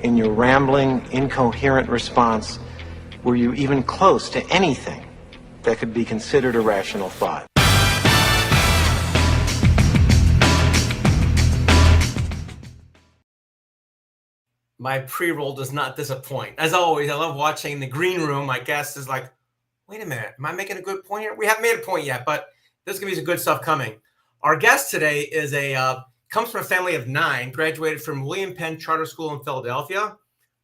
in your rambling, incoherent response were you even close to anything that could be considered a rational thought? My pre-roll does not disappoint. As always, I love watching the green room. My guest is like, wait a minute, am I making a good point here? We haven't made a point yet, but there's going to be some good stuff coming. Our guest today is comes from a family of 9, graduated from William Penn Charter School in Philadelphia,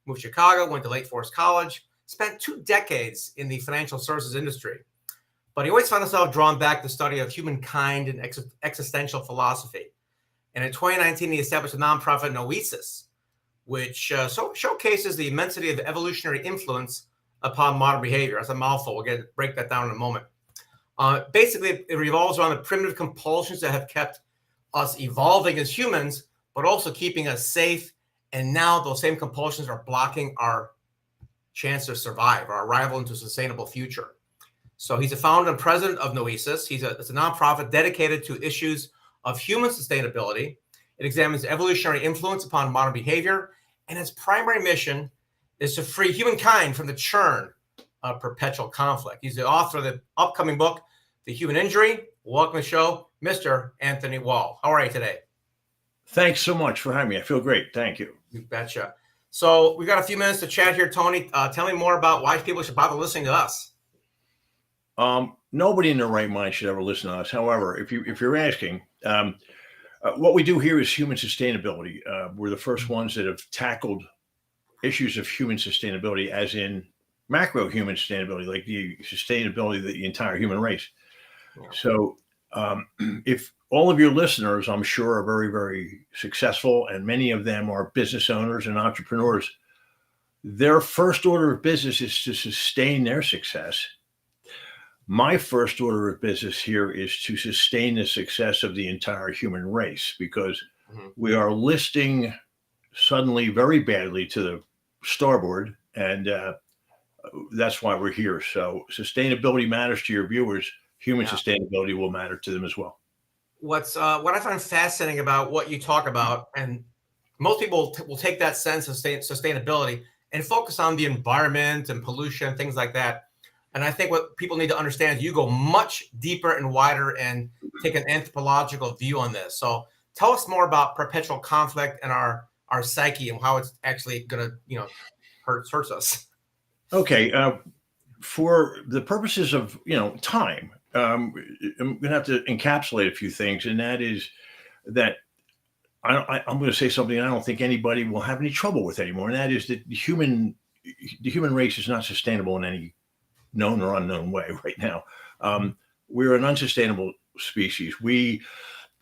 moved to Chicago, went to Lake Forest College, spent 2 decades in the financial services industry. But he always found himself drawn back to the study of humankind and existential philosophy. And in 2019, he established a nonprofit, Noēsis, which showcases the immensity of evolutionary influence upon modern behavior. That's a mouthful. We'll break that down in a moment. Basically, it revolves around the primitive compulsions that have kept us evolving as humans, but also keeping us safe. And now those same compulsions are blocking our chance to survive, our arrival into a sustainable future. So he's a founder and president of Noēsis. It's a nonprofit dedicated to issues of human sustainability. It examines evolutionary influence upon modern behavior, and its primary mission is to free humankind from the churn of perpetual conflict. He's the author of the upcoming book, The Human Injury. Welcome to the show, Mr. Anthony Wall. How are you today? Thanks so much for having me. I feel great. Thank you. You betcha. So we got a few minutes to chat here, Tony. Tell me more about why people should bother listening to us. Nobody in their right mind should ever listen to us. However, if you're asking, what we do here is human sustainability. We're the first ones that have tackled issues of human sustainability, as in macro human sustainability, like the sustainability of the entire human race. Yeah. So if all of your listeners, I'm sure, are very, very successful, and many of them are business owners and entrepreneurs, their first order of business is to sustain their success. My first order of business here is to sustain the success of the entire human race, because we are listing suddenly very badly to the starboard, and that's why we're here. So sustainability matters to your viewers. Human sustainability will matter to them as well. What I find fascinating about what you talk about, and most people will take that sense of sustainability and focus on the environment and pollution, things like that. And I think what people need to understand is you go much deeper and wider and take an anthropological view on this. So tell us more about perpetual conflict and our psyche and how it's actually going to, hurts us. Okay. For the purposes of, time, I'm going to have to encapsulate a few things. And that is that I'm going to say something I don't think anybody will have any trouble with anymore. And that is that the human race is not sustainable in any known or unknown way right now. We're an unsustainable species. We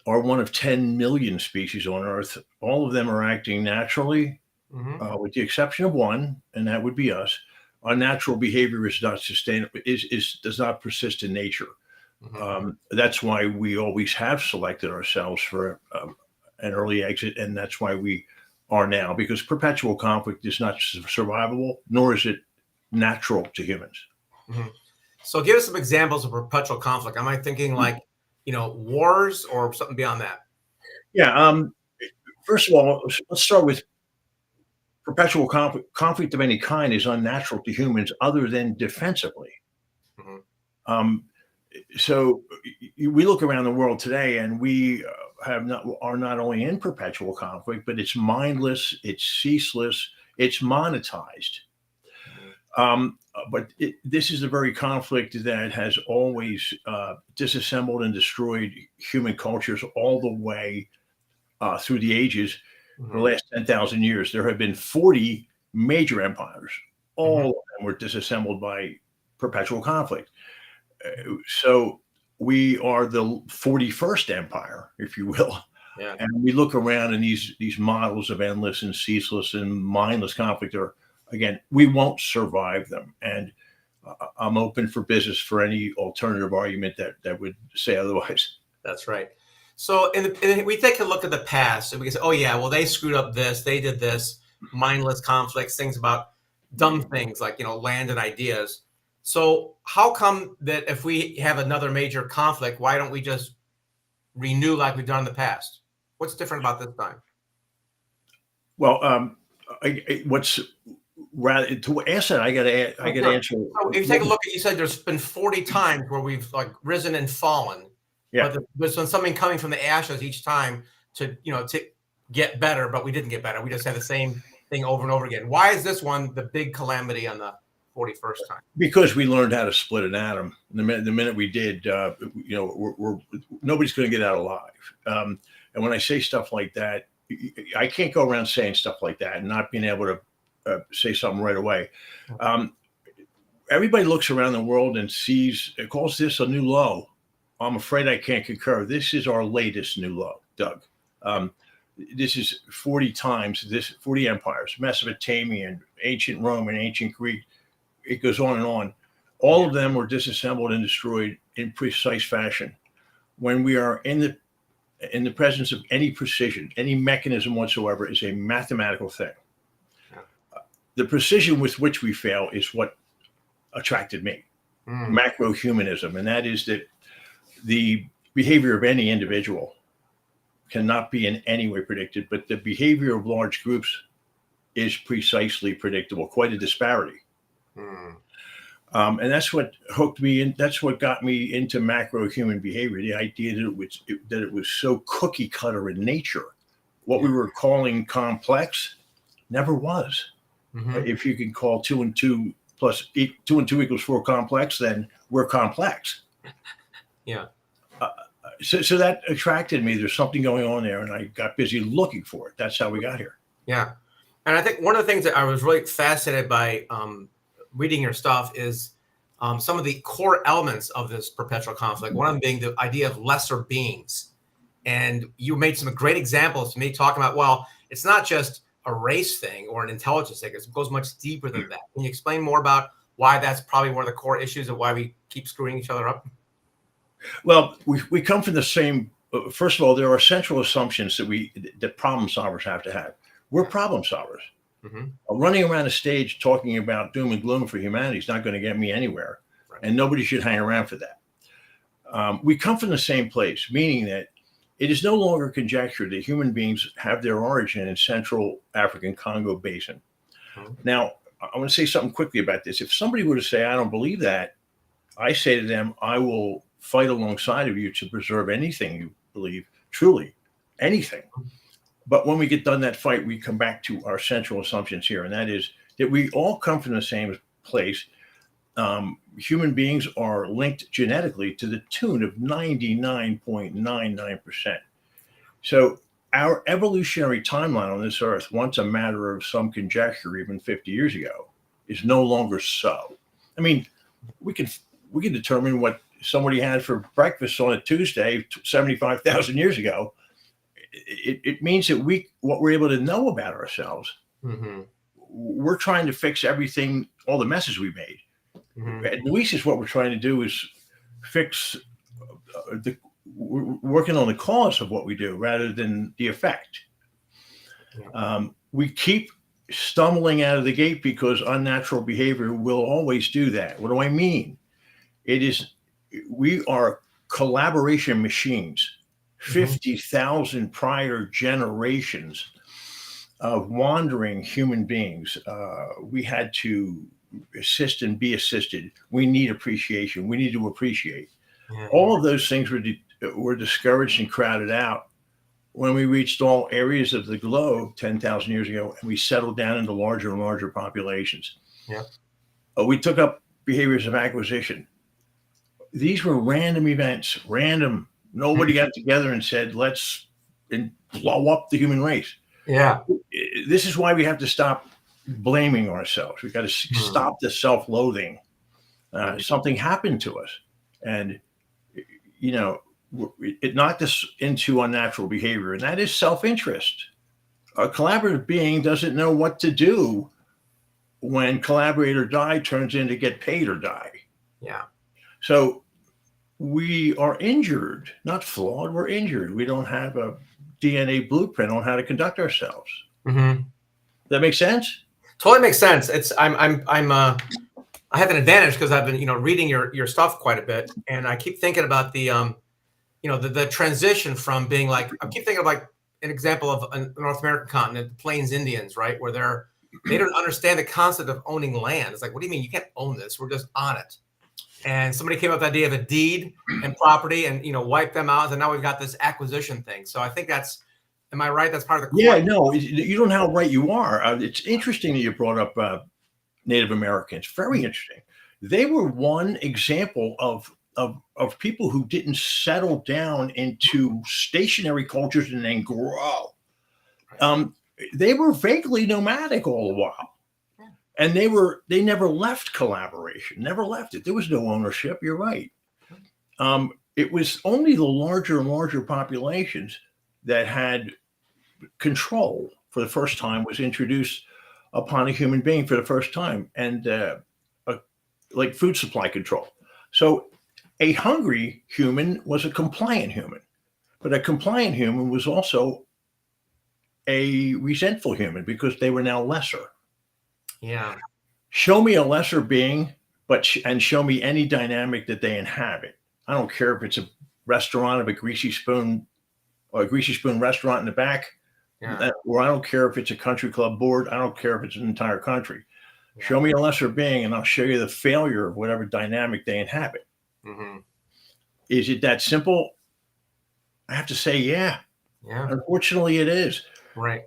are one of 10 million species on Earth. All of them are acting naturally, with the exception of one, and that would be us. Our natural behavior is not sustainable, does not persist in nature. That's why we always have selected ourselves for an early exit, and that's why we are now, because perpetual conflict is not survivable, nor is it natural to humans. So give us some examples of perpetual conflict. Am I thinking like, wars or something beyond that? Yeah. First of all, let's start with perpetual conflict. Conflict of any kind is unnatural to humans other than defensively. So we look around the world today, and we are not only in perpetual conflict, but it's mindless, it's ceaseless, it's monetized. But this is the very conflict that has always disassembled and destroyed human cultures all the way through the ages. For the last 10,000 years, there have been 40 major empires. All of them were disassembled by perpetual conflict. So we are the 41st empire, if you will. Yeah. And we look around, and these models of endless and ceaseless and mindless conflict are, again, we won't survive them. And I'm open for business for any alternative argument that would say otherwise. That's right. So we take a look at the past, and we can say, oh, yeah, well, they screwed up this. They did this. Mindless conflicts, things about dumb things like, land and ideas. So how come that if we have another major conflict, why don't we just renew like we've done in the past? What's different about this time? Well, What's rather to answer that, I got to answer. So if you take a look at, you said there's been 40 times where we've like risen and fallen. Yeah. But there's been something coming from the ashes each time to get better, but we didn't get better. We just had the same thing over and over again. Why is this one the big calamity on the 41st time? Because we learned how to split an atom. The minute we did, we're nobody's going to get out alive. And when I say stuff like that, I can't go around saying stuff like that and not being able to say something right away. Everybody looks around the world and calls this a new low. I'm afraid I can't concur. This is our latest new low, Doug. This is 40 empires, Mesopotamian, ancient Roman, ancient Greek. It goes on and on. All of them were disassembled and destroyed in precise fashion. When we are in the presence of any precision, any mechanism whatsoever is a mathematical thing. The precision with which we fail is what attracted me. Macro-humanism, and that is that the behavior of any individual cannot be in any way predicted, but the behavior of large groups is precisely predictable, quite a disparity. And that's what hooked me in. That's what got me into macro-human behavior, the idea that it was so cookie cutter in nature. What we were calling complex never was. If you can call 2 and 2 equals 4 complex, then we're complex. Yeah. So that attracted me. There's something going on there, and I got busy looking for it. That's how we got here. Yeah. And I think one of the things that I was really fascinated by reading your stuff is some of the core elements of this perpetual conflict. One of them being the idea of lesser beings. And you made some great examples to me talking about, well, it's not just a race thing or an intelligence thing. It goes much deeper than that. Can you explain more about why that's probably one of the core issues of why we keep screwing each other up? Well, we come from the same. First of all, there are central assumptions that problem solvers have to have. We're problem solvers. Running around a stage talking about doom and gloom for humanity is not going to get me anywhere, and nobody should hang around for that. We come from the same place, meaning that it is no longer conjecture that human beings have their origin in Central African Congo Basin. Now, I want to say something quickly about this. If somebody were to say, I don't believe that, I say to them, I will fight alongside of you to preserve anything you believe, truly, anything. But when we get done that fight, we come back to our central assumptions here, and that is that we all come from the same place. Human beings are linked genetically to the tune of 99.99%. So our evolutionary timeline on this earth, once a matter of some conjecture even 50 years ago, is no longer so. I mean, we can determine what somebody had for breakfast on a Tuesday 75,000 years ago. It means that what we're able to know about ourselves, we're trying to fix everything, all the messes we made. At Noēsis, what we're trying to do is fix we're working on the cause of what we do rather than the effect. We keep stumbling out of the gate because unnatural behavior will always do that. What do I mean? We are collaboration machines. 50,000 prior generations of wandering human beings. We had to assist and be assisted. We need appreciation. We need to appreciate. All of those things were discouraged and crowded out when we reached all areas of the globe 10,000 years ago, and we settled down into larger and larger populations. We took up behaviors of acquisition. These were random events, random. Nobody got together and said, let's blow up the human race. This is why we have to stop blaming ourselves. We've got to stop the self-loathing. Something happened to us. And, it knocked us into unnatural behavior, and that is self-interest. A collaborative being doesn't know what to do when collaborate or die turns into get paid or die. So we are injured, not flawed. We're injured. We don't have a DNA blueprint on how to conduct ourselves. That make sense? Totally makes sense. I have an advantage because I've been, reading your stuff quite a bit, and I keep thinking about the transition from being like, I keep thinking of like an example of a North American continent, the Plains Indians, right, where they don't understand the concept of owning land. It's like, what do you mean you can't own this? We're just on it. And somebody came up with the idea of a deed and property, and wipe them out, and now we've got this acquisition thing. So I think am I right? That's part of the Yeah, no, you don't know how right you are. It's interesting that you brought up Native Americans. Very interesting. They were one example of people who didn't settle down into stationary cultures and then grow. They were vaguely nomadic all the while. And they never left collaboration, never left it. There was no ownership. You're right. It was only the larger and larger populations that had control for the first time, was introduced upon a human being for the first time, and like food supply control. So a hungry human was a compliant human, but a compliant human was also a resentful human because they were now lesser. Yeah. Show me a lesser being, and show me any dynamic that they inhabit. I don't care if it's a restaurant of a greasy spoon or a greasy spoon restaurant in the back, or I don't care if it's a country club board. I don't care if it's an entire country. Yeah. Show me a lesser being, and I'll show you the failure of whatever dynamic they inhabit. Mm-hmm. Is it that simple? I have to say, yeah. Unfortunately, it is. Right.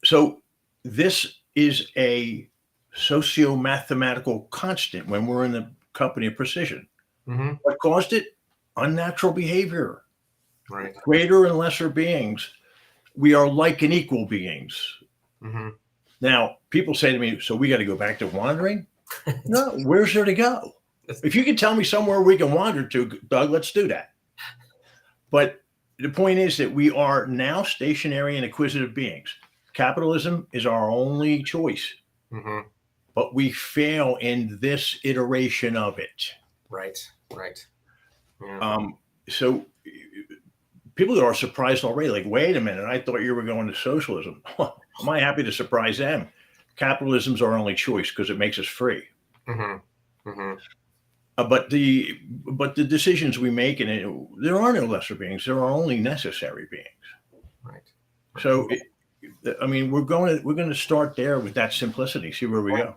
So this is a socio-mathematical constant when we're in the company of precision. Mm-hmm. What caused it? Unnatural behavior. Right. Greater and lesser beings. We are like and equal beings. Mm-hmm. Now, people say to me, so we got to go back to wandering? No, where's there to go? If you can tell me somewhere we can wander to, Doug, let's do that. But the point is that we are now stationary and acquisitive beings. Capitalism is our only choice. Mm-hmm. But we fail in this iteration of it. Right. Yeah. So people are surprised already. Like, wait a minute, I thought you were going to socialism. Am I happy to surprise them? Capitalism's our only choice because it makes us free. Mm-hmm. Mm-hmm. But the decisions we make in it, there are no lesser beings. There are only necessary beings. Right. So, we're going to start there with that simplicity. See where we go.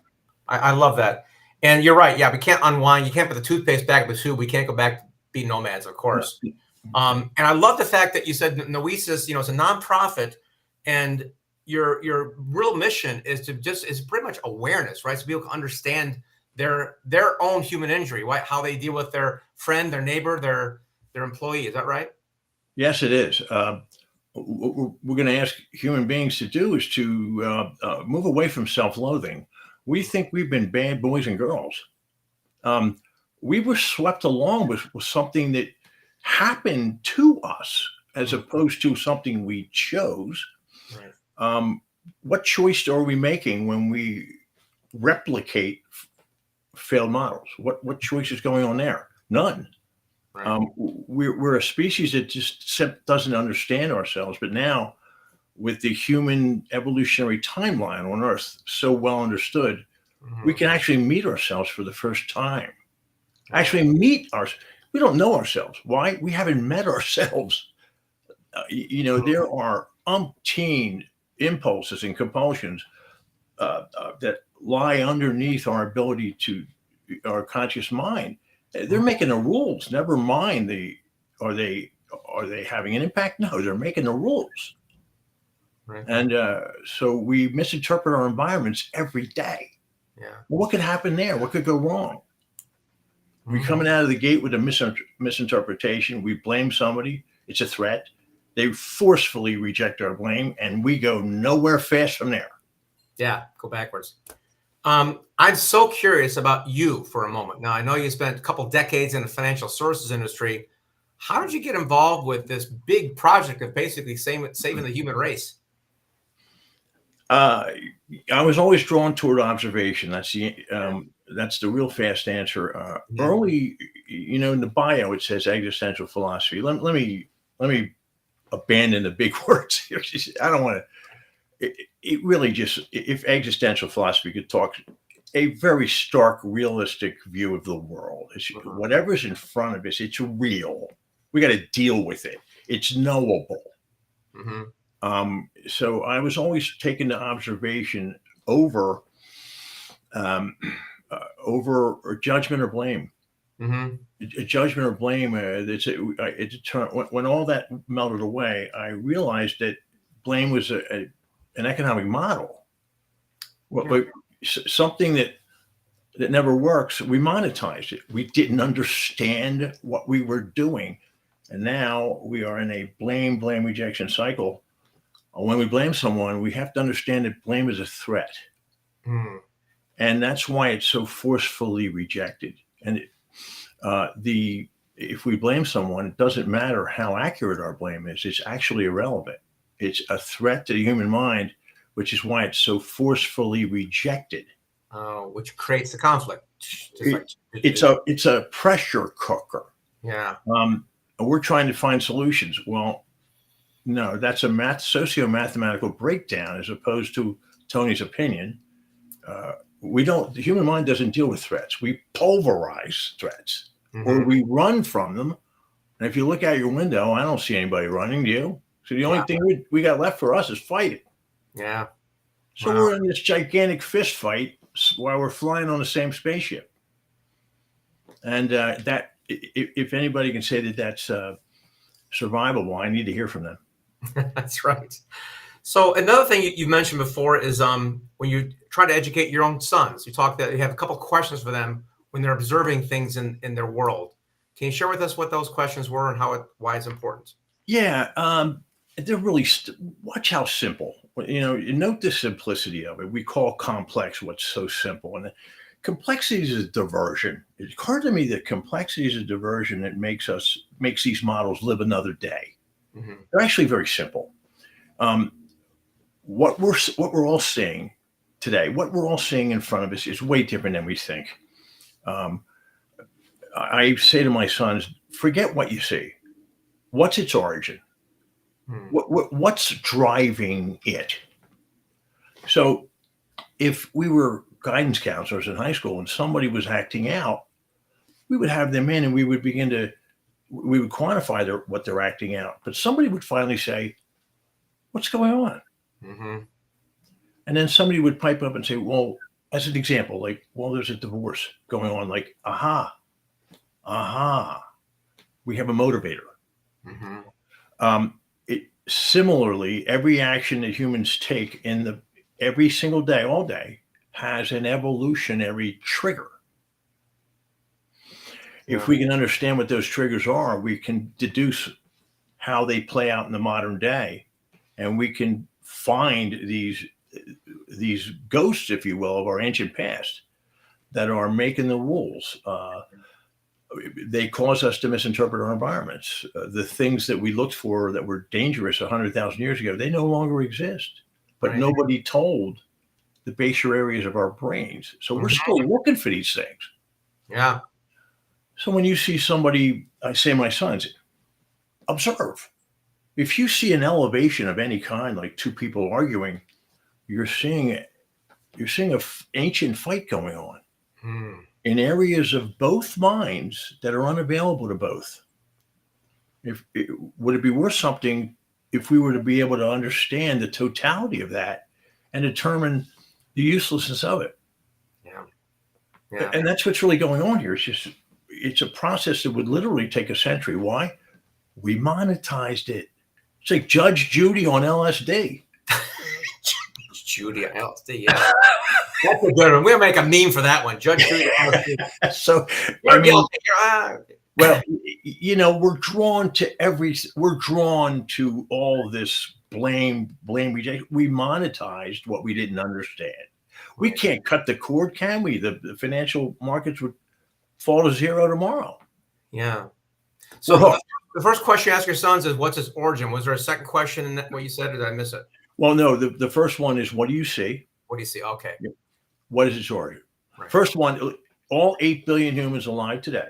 I love that, and you're right. Yeah, we can't unwind. You can't put the toothpaste back in the tube. We can't go back to be nomads, of course. And I love the fact that you said Noēsis, it's a nonprofit, and your real mission is pretty much awareness, right? So people can understand their own human injury, right? How they deal with their friend, their neighbor, their employee. Is that right? Yes, it is. What we're going to ask human beings to do is to move away from self-loathing. We think we've been bad boys and girls. We were swept along with something that happened to us as opposed to something we chose. Right. What choice are we making when we replicate failed models? What choice is going on there? None. Right. We're a species that just doesn't understand ourselves. But now, with the human evolutionary timeline on Earth so well understood, mm-hmm. we can actually meet ourselves for the first time. Actually we don't know ourselves. Why? We haven't met ourselves. There are umpteen impulses and compulsions that lie underneath our ability to our conscious mind. They're making the rules. Never mind are they having an impact? No, they're making the rules. Right. And so we misinterpret our environments every day. Yeah. Well, what could happen there? What could go wrong? Mm-hmm. We're coming out of the gate with a misinterpretation. We blame somebody. It's a threat. They forcefully reject our blame, and we go nowhere fast from there. Yeah, go backwards. I'm so curious about you for a moment. Now, I know you spent a couple decades in the financial services industry. How did you get involved with this big project of basically saving the human race? I was always drawn toward observation. That's the real fast answer. Early, in the bio, it says existential philosophy. Let me abandon the big words here. I don't want to. It really just, if existential philosophy could talk, a very stark, realistic view of the world. It's, whatever's in front of us, it's real. We got to deal with it. It's knowable. Mm-hmm. So I was always taking the observation over over judgment or blame. Mm-hmm. Judgment or blame. When all that melted away, I realized that blame was an economic model. Something that never works. We monetized it. We didn't understand what we were doing, and now we are in a blame rejection cycle. When we blame someone, we have to understand that blame is a threat. Mm. And that's why it's so forcefully rejected. And if we blame someone, it doesn't matter how accurate our blame is. It's actually irrelevant. It's a threat to the human mind, which is why it's so forcefully rejected. Which creates the conflict. It's a pressure cooker. Yeah. We're trying to find solutions. Well, no, that's a socio-mathematical breakdown as opposed to Tony's opinion. The human mind doesn't deal with threats. We pulverize threats, or we run from them. And if you look out your window, I don't see anybody running. Do you? So the only thing we got left for us is fighting. Yeah. So we're in this gigantic fist fight while we're flying on the same spaceship. And that, if anybody can say that that's survivable, I need to hear from them. That's right. So another thing you mentioned before is when you try to educate your own sons, you talk that you have a couple of questions for them when they're observing things in their world. Can you share with us what those questions were and why it's important? Yeah, they're really watch how simple. Note the simplicity of it. We call complex what's so simple, and complexity is a diversion. It occurred to me that complexity is a diversion that makes these models live another day. Mm-hmm. They're actually very simple. What we're all seeing today, what we're all seeing in front of us is way different than we think. I say to my sons, forget what you see. What's its origin? What's driving it? So if we were guidance counselors in high school and somebody was acting out, we would have them in and we would quantify what they're acting out. But somebody would finally say, what's going on? Mm-hmm. And then somebody would pipe up and say, well, as an example, there's a divorce going on, we have a motivator. Mm-hmm. Similarly, every action that humans take every single day, all day, has an evolutionary trigger. Yeah. If we can understand what those triggers are, we can deduce how they play out in the modern day, and we can find these ghosts, if you will, of our ancient past that are making the rules. They cause us to misinterpret our environments. The things that we looked for that were dangerous 100,000 years ago, they no longer exist. But nobody told the baser areas of our brains. So we're still looking for these things. Yeah. So when you see somebody, I say my sons, observe. If you see an elevation of any kind, like two people arguing, you're seeing an ancient fight going on. In areas of both minds that are unavailable to both. Would it be worth something if we were to be able to understand the totality of that and determine the uselessness of it? Yeah. And that's what's really going on here. It's a process that would literally take a century. Why? We monetized it. It's like Judge Judy on LSD. Judge Judy on LSD, yeah. That's a good one. We'll make a meme for that one. Judge Judy on LSD. So, we're drawn to all this blame rejection. We monetized what we didn't understand. We can't cut the cord, can we? The financial markets would fall to zero tomorrow. Yeah. So the first question you ask your sons is, what's its origin? Was there a second question in what you said, or did I miss it? Well, no, the first one is, what do you see? What do you see? Okay. What is its origin? Right. First one, all 8 billion humans alive today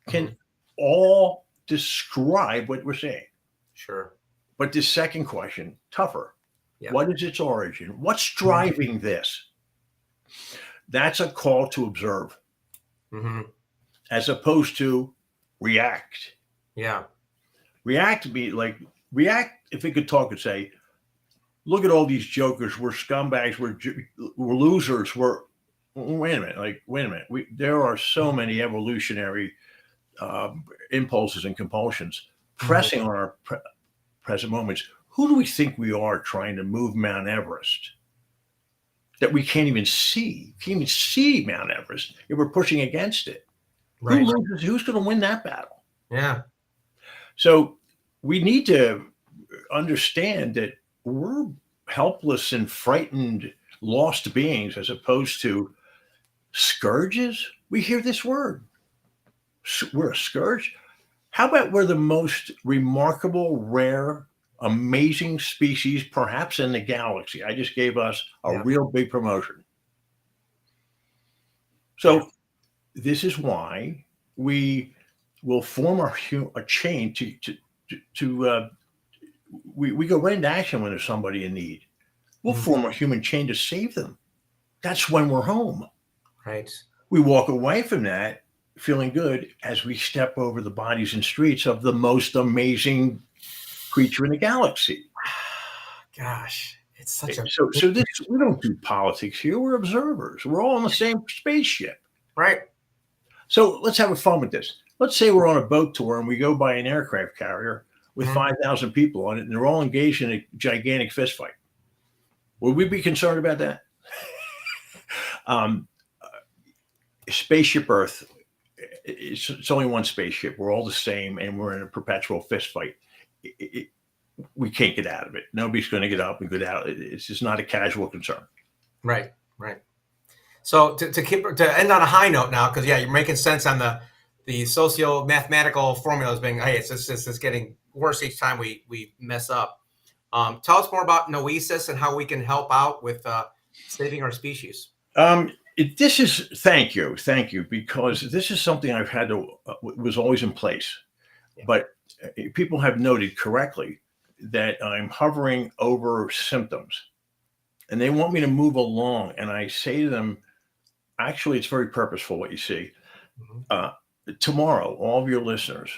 can all describe what we're seeing. Sure. But the second question, tougher. Yeah. What is its origin? What's driving this? That's a call to observe, as opposed to react. Yeah. React, if it could talk, and say, look at all these jokers. We're scumbags. We're losers. Wait a minute. There are so many evolutionary impulses and compulsions pressing on our present moments. Who do we think we are trying to move Mount Everest that we can't even see? Can't even see Mount Everest if we're pushing against it. Right. Who's going to win that battle? Yeah. So we need to understand that we're helpless and frightened, lost beings as opposed to scourges. We hear this word. We're a scourge. How about we're the most remarkable, rare, amazing species, perhaps in the galaxy? I just gave us a real big promotion. So this is why we will form a chain we go right into action when there's somebody in need. We'll form a human chain to save them. That's when we're home. Right. We walk away from that feeling good as we step over the bodies and streets of the most amazing creature in the galaxy. Gosh, it's such a so this, we don't do politics here. We're observers. We're all on the same spaceship. right. So let's have fun with this. Let's say we're on a boat tour and we go by an aircraft carrier with 5,000 people on it, and they're all engaged in a gigantic fist fight. Would we be concerned about that? Spaceship Earth, it's only one spaceship. We're all the same, and we're in a perpetual fist fight. We can't get out of it. Nobody's going to get up and get out. It's just not a casual concern. Right. So to end on a high note now, because you're making sense on the socio-mathematical formulas being, hey, it's getting worse each time we mess up. Tell us more about Noēsis and how we can help out with saving our species. Thank you, because this is something I've had to was always in place, but people have noted correctly that I'm hovering over symptoms, and they want me to move along, and I say to them, actually, it's very purposeful what you see. Tomorrow, all of your listeners,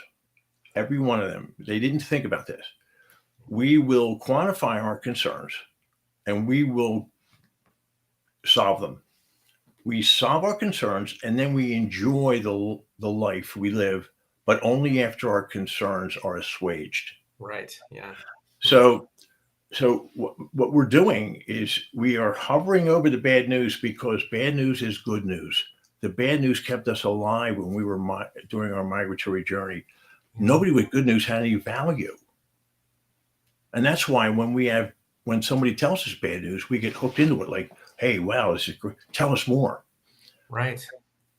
every one of them, they didn't think about this. We will quantify our concerns, and we will solve them. We solve our concerns, and then we enjoy the life we live, but only after our concerns are assuaged. Right. Yeah. So what we're doing is we are hovering over the bad news because bad news is good news. The bad news kept us alive when we were during our migratory journey. Nobody with good news had any value. And that's why when somebody tells us bad news, we get hooked into it like, hey, wow, this is great. Tell us more. Right.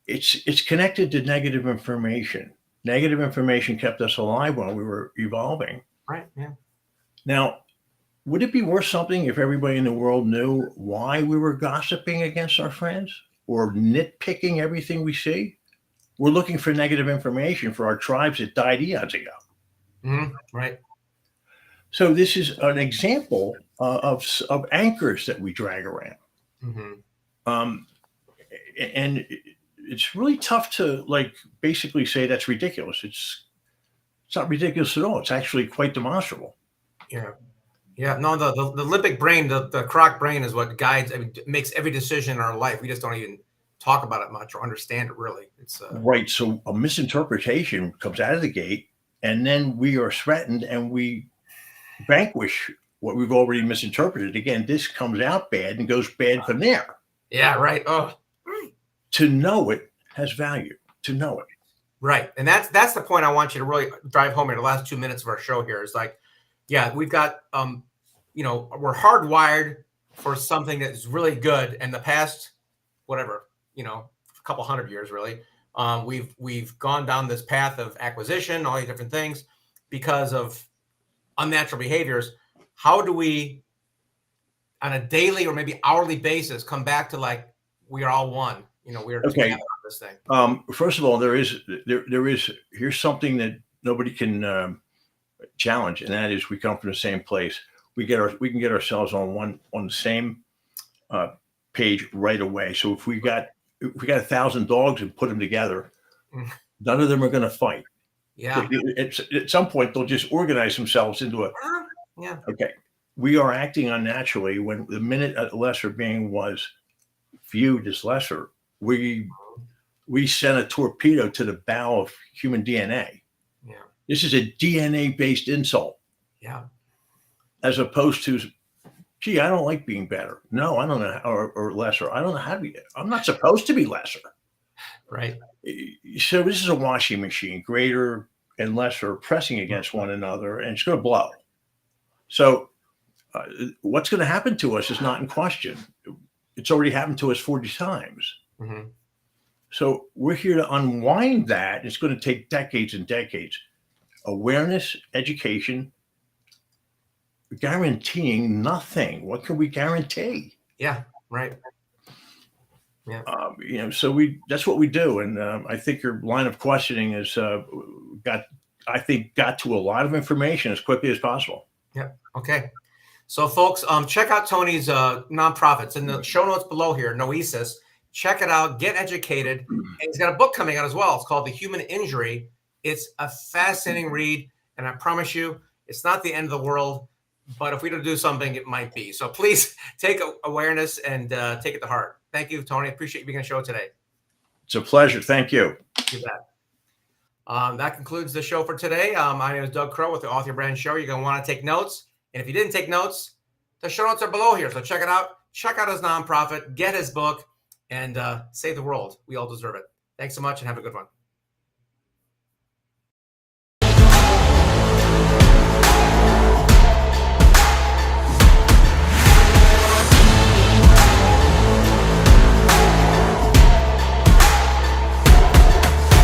It's connected to negative information. Negative information kept us alive while we were evolving. Right. Yeah. Now, would it be worth something if everybody in the world knew why we were gossiping against our friends or nitpicking everything we see? We're looking for negative information for our tribes that died eons ago. Right. So this is an example of anchors that we drag around. And it's really tough to basically say that's ridiculous. It's not ridiculous at all. It's actually quite demonstrable. Yeah. No, the limbic brain, the croc brain is what guides, makes every decision in our life. We just don't even talk about it much or understand it really. It's right. So a misinterpretation comes out of the gate, and then we are threatened and we vanquish what we've already misinterpreted. Again, this comes out bad and goes bad from there. Yeah, right. Oh, to know it has value. To know it. Right. And that's the point I want you to really drive home in the last 2 minutes of our show here is we've got, we're hardwired for something that's really good. And the past, whatever, a couple hundred years, really, we've gone down this path of acquisition, all these different things because of unnatural behaviors. How do we, on a daily or maybe hourly basis, come back to we are all one? We are together on this thing. First of all, there is here's something that nobody can challenge, and that is we come from the same place. We can get ourselves on the same page right away. So if we got 1,000 dogs and put them together, none of them are going to fight. Yeah. At some point, they'll just organize themselves into a. Yeah. Okay. we are acting unnaturally when the minute a lesser being was viewed as lesser, we sent a torpedo to the bow of human DNA. Yeah. This is a DNA-based insult. Yeah. As opposed to, gee, I don't like being better. No, I don't know, or lesser. I don't know how to be. I'm not supposed to be lesser. Right. So this is a washing machine, greater and lesser pressing against one another, and it's going to blow. So what's going to happen to us is not in question. It's already happened to us 40 times. Mm-hmm. So we're here to unwind that. It's going to take decades and decades. Awareness, education, guaranteeing nothing. What can we guarantee? Yeah, right. Yeah. So that's what we do. And I think your line of questioning has got to a lot of information as quickly as possible. Yeah. Okay. So folks, check out Tony's nonprofits in the show notes below here, Noēsis. Check it out, get educated. And he's got a book coming out as well. It's called The Human Injury. It's a fascinating read. And I promise you, it's not the end of the world. But if we don't do something, it might be. So please take awareness and take it to heart. Thank you, Tony. I appreciate you being on the show today. It's a pleasure. Thank you. You bet. That concludes the show for today. My name is Doug Crowe with the Author Brand Show. You're going to want to take notes. And if you didn't take notes, the show notes are below here. So check it out. Check out his nonprofit. Get his book. And save the world. We all deserve it. Thanks so much and have a good one.